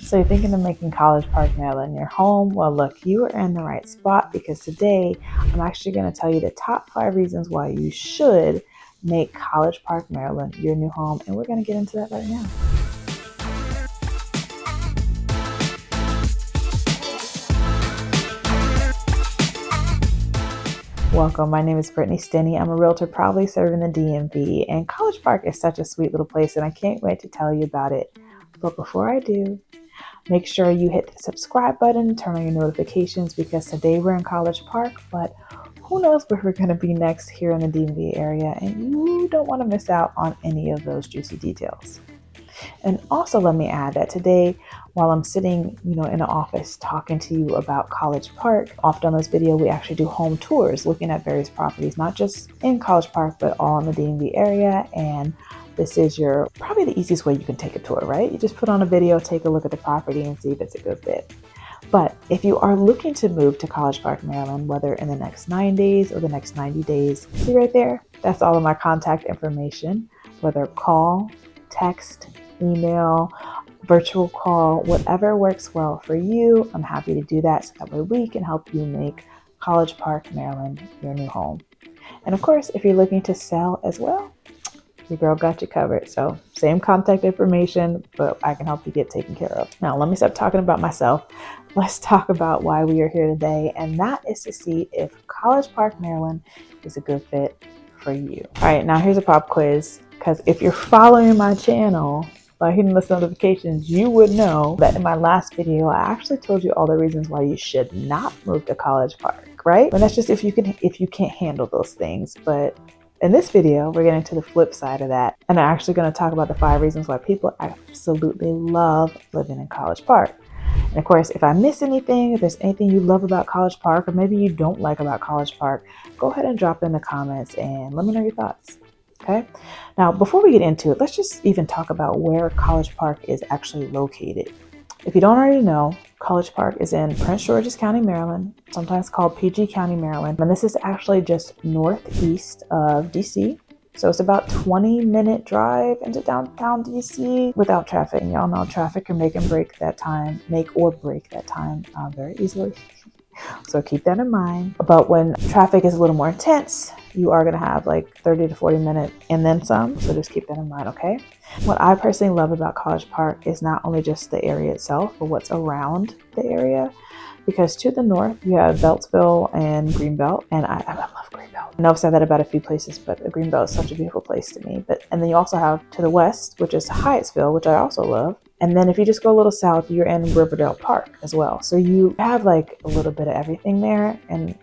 So you're thinking of making College Park, Maryland your home? Well, look, you are in the right spot because today I'm actually going to tell you the top 5 reasons why you should make College Park, Maryland your new home. And we're going to get into that right now. Welcome, my name is Brittany Stinney. I'm a realtor proudly serving the DMV, and College Park is such a sweet little place and I can't wait to tell you about it. But before I do, make sure you hit the subscribe button, turn on your notifications because today we're in College Park, but who knows where we're going to be next here in the DMV area, and you don't want to miss out on any of those juicy details. And also let me add that today, while I'm sitting, in an office talking to you about College Park, often on this video, we actually do home tours looking at various properties, not just in College Park, but all in the DMV area. And this is probably the easiest way you can take a tour, right? You just put on a video, take a look at the property and see if it's a good fit. But if you are looking to move to College Park, Maryland, whether in the next 9 days or the next 90 days, see right there, that's all of my contact information, whether call, text, email, virtual call, whatever works well for you. I'm happy to do that so that way we can help you make College Park, Maryland your new home. And of course, if you're looking to sell as well, your girl got you covered. So same contact information, but I can help you get taken care of. Now, let me stop talking about myself. Let's talk about why we are here today. And that is to see if College Park, Maryland is a good fit for you. All right, now here's a pop quiz. Because if you're following my channel by hitting those notifications, you would know that in my last video, I actually told you all the reasons why you should not move to College Park, right? And that's just if you can't handle those things. But in this video, we're getting to the flip side of that. And I'm actually going to talk about the 5 reasons why people absolutely love living in College Park. And of course, if I miss anything, if there's anything you love about College Park, or maybe you don't like about College Park, go ahead and drop it in the comments and let me know your thoughts. Okay. Now, before we get into it, let's just even talk about where College Park is actually located. If you don't already know, College Park is in Prince George's County, Maryland, sometimes called PG County, Maryland. And this is actually just northeast of DC. So it's about 20-minute drive into downtown DC without traffic. And y'all know traffic can make or break that time very easily. So keep that in mind. But when traffic is a little more intense, you are going to have like 30 to 40 minutes and then some. So just keep that in mind, okay? What I personally love about College Park is not only just the area itself, but what's around the area. Because to the north, you have Beltsville and Greenbelt. And I love Greenbelt. I know I've said that about a few places, but Greenbelt is such a beautiful place to me. And then you also have to the west, which is Hyattsville, which I also love. And then if you just go a little south, you're in Riverdale Park as well. So you have like a little bit of everything there. And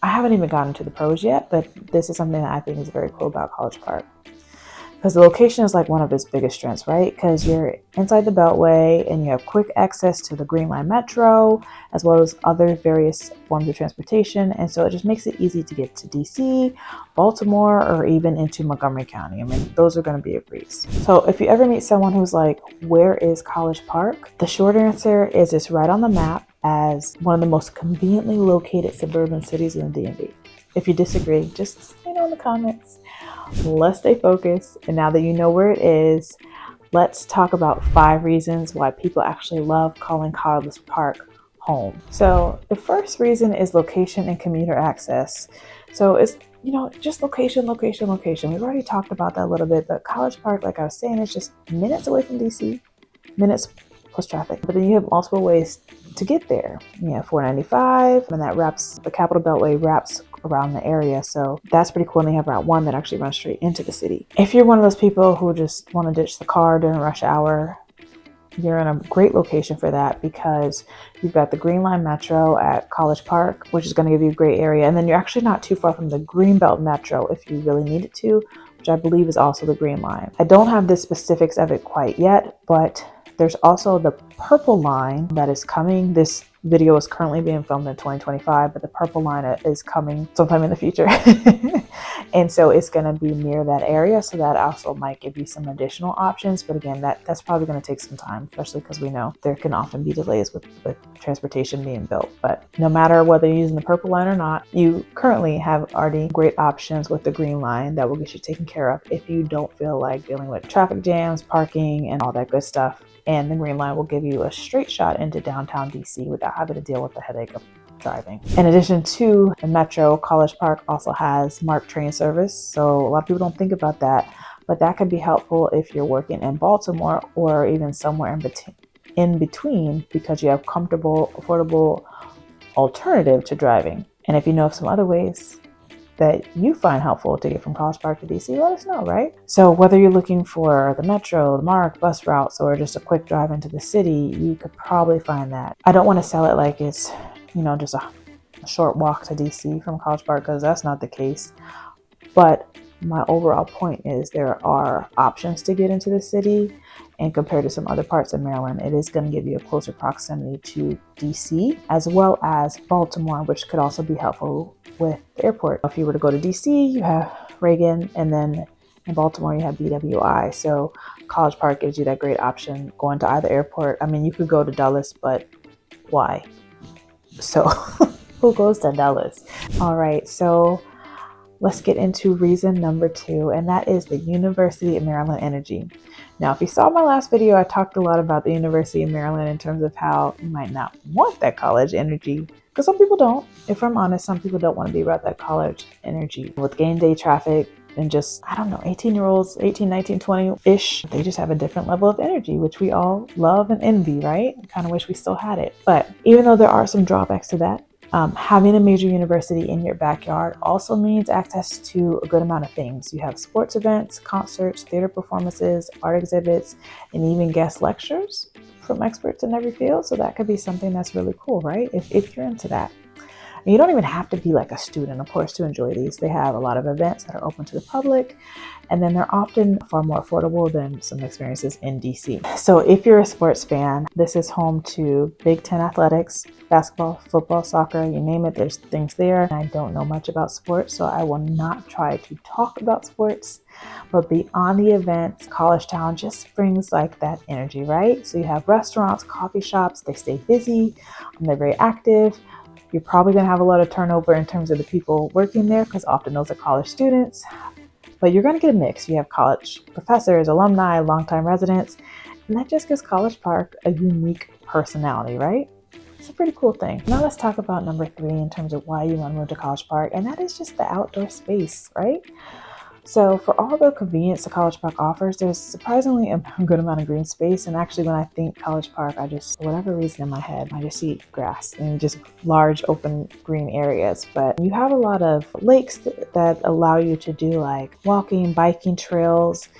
I haven't even gotten to the pros yet, but this is something that I think is very cool about College Park. Because the location is like one of its biggest strengths, right? Because you're inside the Beltway and you have quick access to the Green Line Metro, as well as other various forms of transportation. And so it just makes it easy to get to DC, Baltimore, or even into Montgomery County. I mean, those are going to be a breeze. So if you ever meet someone who's like, where is College Park? The short answer is it's right on the map as one of the most conveniently located suburban cities in the DMV. If you disagree, just let me know in the comments. Let's stay focused. And now that you know where it is, let's talk about 5 reasons why people actually love calling College Park home. So the first reason is location and commuter access. So it's, just location. We've already talked about that a little bit, but College Park, like I was saying, is just minutes away from DC, minutes plus traffic. But then you have multiple ways to get there. You have 495, and the Capital Beltway wraps around the area. So that's pretty cool. And they have Route 1 that actually runs straight into the city. If you're one of those people who just want to ditch the car during rush hour, you're in a great location for that because you've got the Green Line Metro at College Park, which is going to give you a great area. And then you're actually not too far from the Greenbelt Metro if you really needed to, which I believe is also the Green Line. I don't have the specifics of it quite yet, but there's also the Purple Line that is coming. This video is currently being filmed in 2025, but the Purple Line is coming sometime in the future. And so it's going to be near that area. So that also might give you some additional options. But again, that's probably going to take some time, especially because we know there can often be delays with transportation being built. But no matter whether you're using the purple line or not, you currently have already great options with the green line that will get you taken care of if you don't feel like dealing with traffic jams, parking, and all that good stuff. And the green line will give you a straight shot into downtown DC without having to deal with the headache of driving. In addition to the Metro, College Park also has MARC train service. So a lot of people don't think about that, but that could be helpful if you're working in Baltimore or even somewhere in between, because you have comfortable, affordable alternative to driving. And if you know of some other ways that you find helpful to get from College Park to DC, let us know, right? So whether you're looking for the Metro, the MARC, bus routes, or just a quick drive into the city, you could probably find that. I don't want to sell it like it's, just a short walk to DC from College Park, because that's not the case. But my overall point is there are options to get into the city, and compared to some other parts of Maryland, it is going to give you a closer proximity to DC as well as Baltimore, which could also be helpful with the airport. If you were to go to DC, you have Reagan, and then in Baltimore, you have BWI. So College Park gives you that great option going to either airport. I mean, you could go to Dulles, but why? So who goes to Dulles? All right, so let's get into reason number 2, and that is the University of Maryland energy. Now, if you saw my last video, I talked a lot about the University of Maryland in terms of how you might not want that college energy, because some people don't. If I'm honest, some people don't want to be around that college energy. With game day traffic and just, 18-year-olds, 18, 19, 20-ish, they just have a different level of energy, which we all love and envy, right? Kind of wish we still had it. But even though there are some drawbacks to that, having a major university in your backyard also means access to a good amount of things. You have sports events, concerts, theater performances, art exhibits, and even guest lectures from experts in every field. So that could be something that's really cool, right? If you're into that. And you don't even have to be like a student, of course, to enjoy these. They have a lot of events that are open to the public, and then they're often far more affordable than some experiences in DC. So if you're a sports fan, this is home to Big Ten athletics, basketball, football, soccer, you name it, there's things there. I don't know much about sports, so I will not try to talk about sports. But beyond the events, College Town just brings like that energy, right? So you have restaurants, coffee shops, they stay busy, they're very active. You're probably going to have a lot of turnover in terms of the people working there, because often those are college students. But you're going to get a mix. You have college professors, alumni, longtime residents, and that just gives College Park a unique personality, right? It's a pretty cool thing. Now let's talk about number 3 in terms of why you want to move to College Park, and that is just the outdoor space, right? So for all the convenience that College Park offers, there's surprisingly a good amount of green space. And actually, when I think College Park, I just, for whatever reason in my head, I just see grass and just large open green areas. But you have a lot of lakes that allow you to do like walking, biking trails.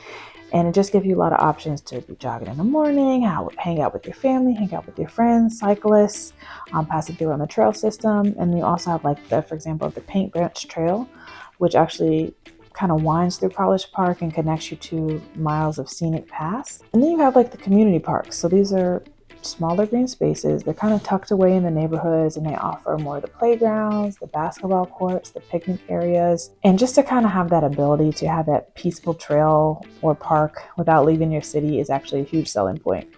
And it just gives you a lot of options to be jogging in the morning, hang out with your family, hang out with your friends, cyclists, pass it through on the trail system. And you also have like for example, the Paint Branch Trail, which actually kind of winds through College Park and connects you to miles of scenic paths. And then you have like the community parks. So these are smaller green spaces. They're kind of tucked away in the neighborhoods, and they offer more of the playgrounds, the basketball courts, the picnic areas. And just to kind of have that ability to have that peaceful trail or park without leaving your city is actually a huge selling point.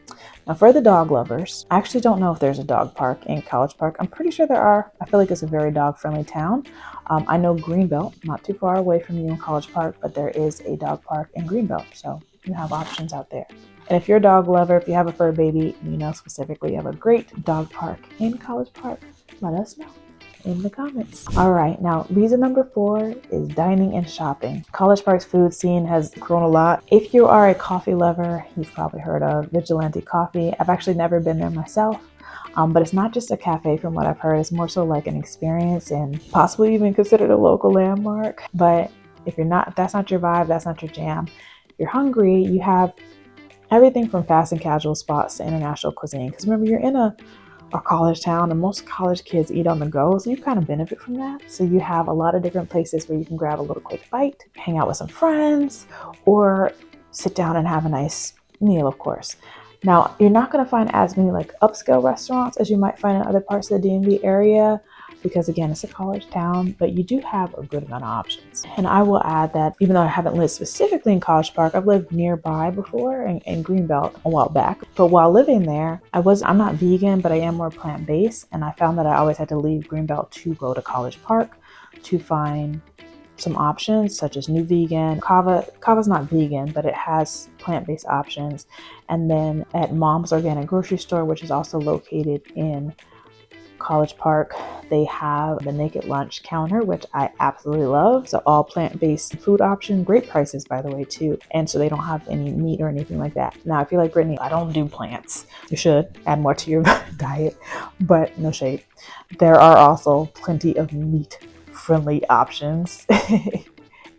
Now for the dog lovers, I actually don't know if there's a dog park in College Park. I'm pretty sure there are. I feel like it's a very dog-friendly town. I know Greenbelt, not too far away from you in College Park, but there is a dog park in Greenbelt. So you have options out there. And if you're a dog lover, if you have a fur baby, you know specifically you have a great dog park in College Park, let us know in the comments. All right, now reason number 4 is dining and shopping. College Park's food scene has grown a lot. If you are a coffee lover, you've probably heard of Vigilante Coffee. I've actually never been there myself. But it's not just a cafe from what I've heard. It's more so like an experience and possibly even considered a local landmark. But if that's not your vibe, that's not your jam, you're hungry, you have everything from fast and casual spots to international cuisine. Because remember, you're in a college town and most college kids eat on the go. So you kind of benefit from that. So you have a lot of different places where you can grab a little quick bite, hang out with some friends, or sit down and have a nice meal, of course. Now, you're not going to find as many like upscale restaurants as you might find in other parts of the DMV area. because again, it's a college town, but you do have a good amount of options. And I will add that even though I haven't lived specifically in College Park, I've lived nearby before in Greenbelt a while back. But while living there, I'm not vegan, but I am more plant-based. And I found that I always had to leave Greenbelt to go to College Park to find some options such as New Vegan. Kava's not vegan, but it has plant-based options. And then at Mom's Organic Grocery Store, which is also located in College Park, they have the Naked Lunch counter, which I absolutely love. So all plant-based food option, great prices by the way too. And so they don't have any meat or anything like that. Now, if you're like Brittany, I don't do plants. You should add more to your diet, but no shade. There are also plenty of meat-friendly options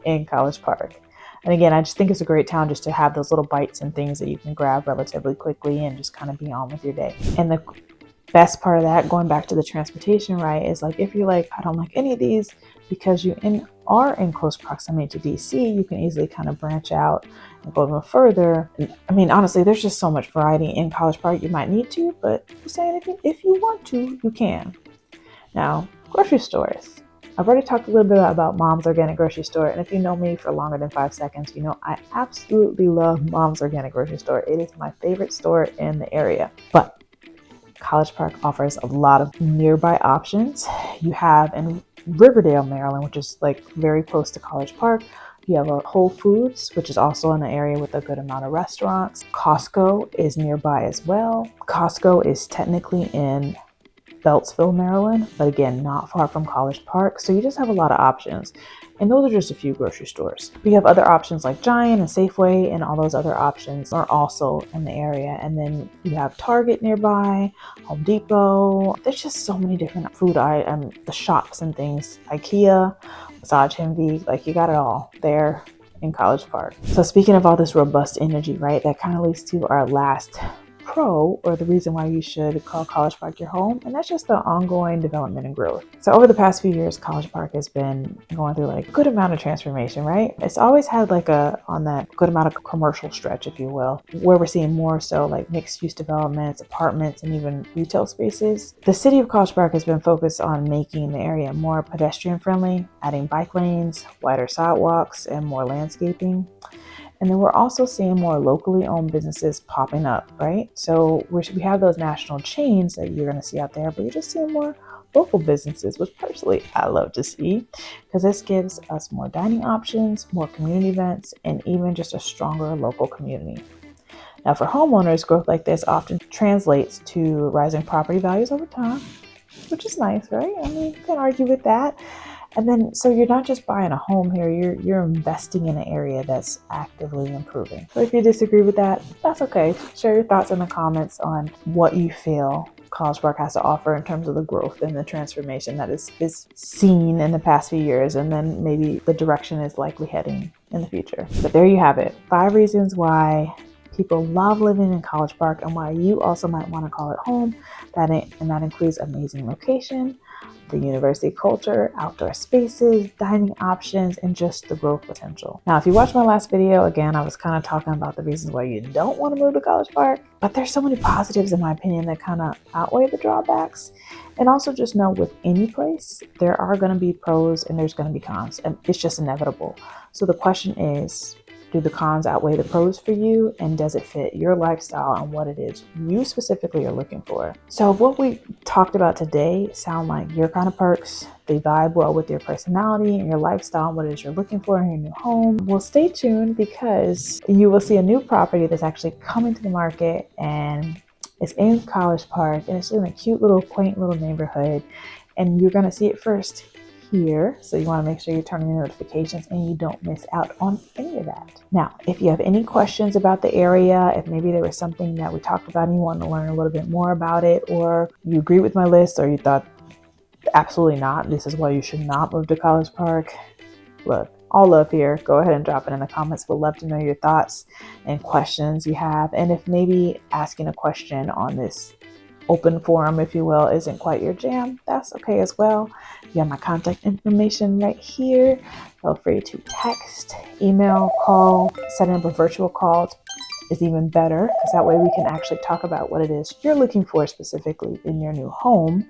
in College Park. And again, I just think it's a great town just to have those little bites and things that you can grab relatively quickly and just kind of be on with your day. And the best part of that, going back to the transportation, right, is like if you're like, I don't like any of these, because you are in close proximity to DC, you can easily kind of branch out and go a little further. I mean, honestly, there's just so much variety in College Park. You might need to, but I'm saying if you want to, you can. Now, grocery stores. I've already talked a little bit about Mom's Organic Grocery Store, and if you know me for longer than 5 seconds, you know I absolutely love Mom's Organic Grocery Store. It is my favorite store in the area. But College Park offers a lot of nearby options. You have in Riverdale, Maryland, which is like very close to College Park, you have a Whole Foods, which is also in the area with a good amount of restaurants. Costco is nearby as well. Costco is technically in Beltsville, Maryland, but again, not far from College Park. So you just have a lot of options. And those are just a few grocery stores. We have other options like Giant and Safeway, and all those other options are also in the area. And then you have Target nearby, Home Depot. There's just so many different food items, the shops and things, IKEA, Massage Envy, like you got it all there in College Park. So speaking of all this robust energy, right, that kind of leads to our last pro, or the reason why you should call College Park your home, and that's just the ongoing development and growth. So over the past few years, College Park has been going through like a good amount of transformation, right? It's always had like on that good amount of commercial stretch, if you will, where we're seeing more so like mixed use developments, apartments, and even retail spaces. The city of College Park has been focused on making the area more pedestrian friendly, adding bike lanes, wider sidewalks, and more landscaping. And then we're also seeing more locally owned businesses popping up, right? So we have those national chains that you're going to see out there, but you're just seeing more local businesses, which personally I love to see, because this gives us more dining options, more community events, and even just a stronger local community. Now for homeowners, growth like this often translates to rising property values over time, which is nice, right? I mean, you can't argue with that. And then, so you're not just buying a home here, you're investing in an area that's actively improving. So if you disagree with that, that's okay. Share your thoughts in the comments on what you feel College Park has to offer in terms of the growth and the transformation that is seen in the past few years, and then maybe the direction is likely heading in the future. But there you have it. 5 reasons why people love living in College Park and why you also might want to call it home. That includes amazing location, the university culture, outdoor spaces, dining options, and just the growth potential. Now, if you watched my last video, again, I was kind of talking about the reasons why you don't want to move to College Park, but there's so many positives in my opinion that kind of outweigh the drawbacks. And also just know with any place, there are going to be pros and there's going to be cons, and it's just inevitable. So the question is, do the cons outweigh the pros for you? And does it fit your lifestyle and what it is you specifically are looking for? So what we talked about today sound like your kind of perks. They vibe well with your personality and your lifestyle and what it is you're looking for in your new home. Well, stay tuned, because you will see a new property that's actually coming to the market, and it's in College Park, and it's in a cute little quaint little neighborhood, and you're going to see it first here. So you want to make sure you turn on your notifications and you don't miss out on any of that. Now, if you have any questions about the area, if maybe there was something that we talked about and you want to learn a little bit more about it, or you agree with my list, or you thought absolutely not, this is why you should not move to College Park, look, all love here. Go ahead and drop it in the comments. We'd love to know your thoughts and questions you have. And if maybe asking a question on this open forum, if you will, isn't quite your jam, that's okay as well. You have my contact information right here. Feel free to text, email, call. Setting up a virtual call is even better, because that way we can actually talk about what it is you're looking for specifically in your new home,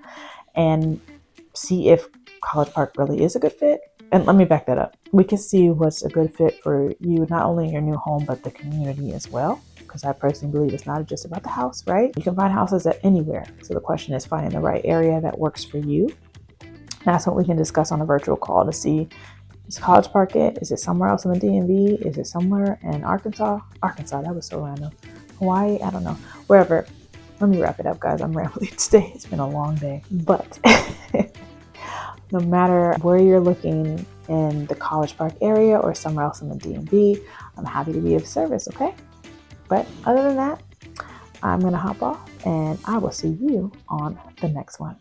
and see if College Park really is a good fit. And let me back that up. We can see what's a good fit for you, not only in your new home, but the community as well. Because I personally believe it's not just about the house, right? You can find houses at anywhere. So the question is finding the right area that works for you. That's what we can discuss on a virtual call to see, is College Park it? Is it somewhere else in the DMV? Is it somewhere in Arkansas? Arkansas, that was so random. Hawaii, I don't know. Wherever. Let me wrap it up, guys. I'm rambling today. It's been a long day. But no matter where you're looking in the College Park area or somewhere else in the DMV, I'm happy to be of service, okay? But other than that, I'm going to hop off and I will see you on the next one.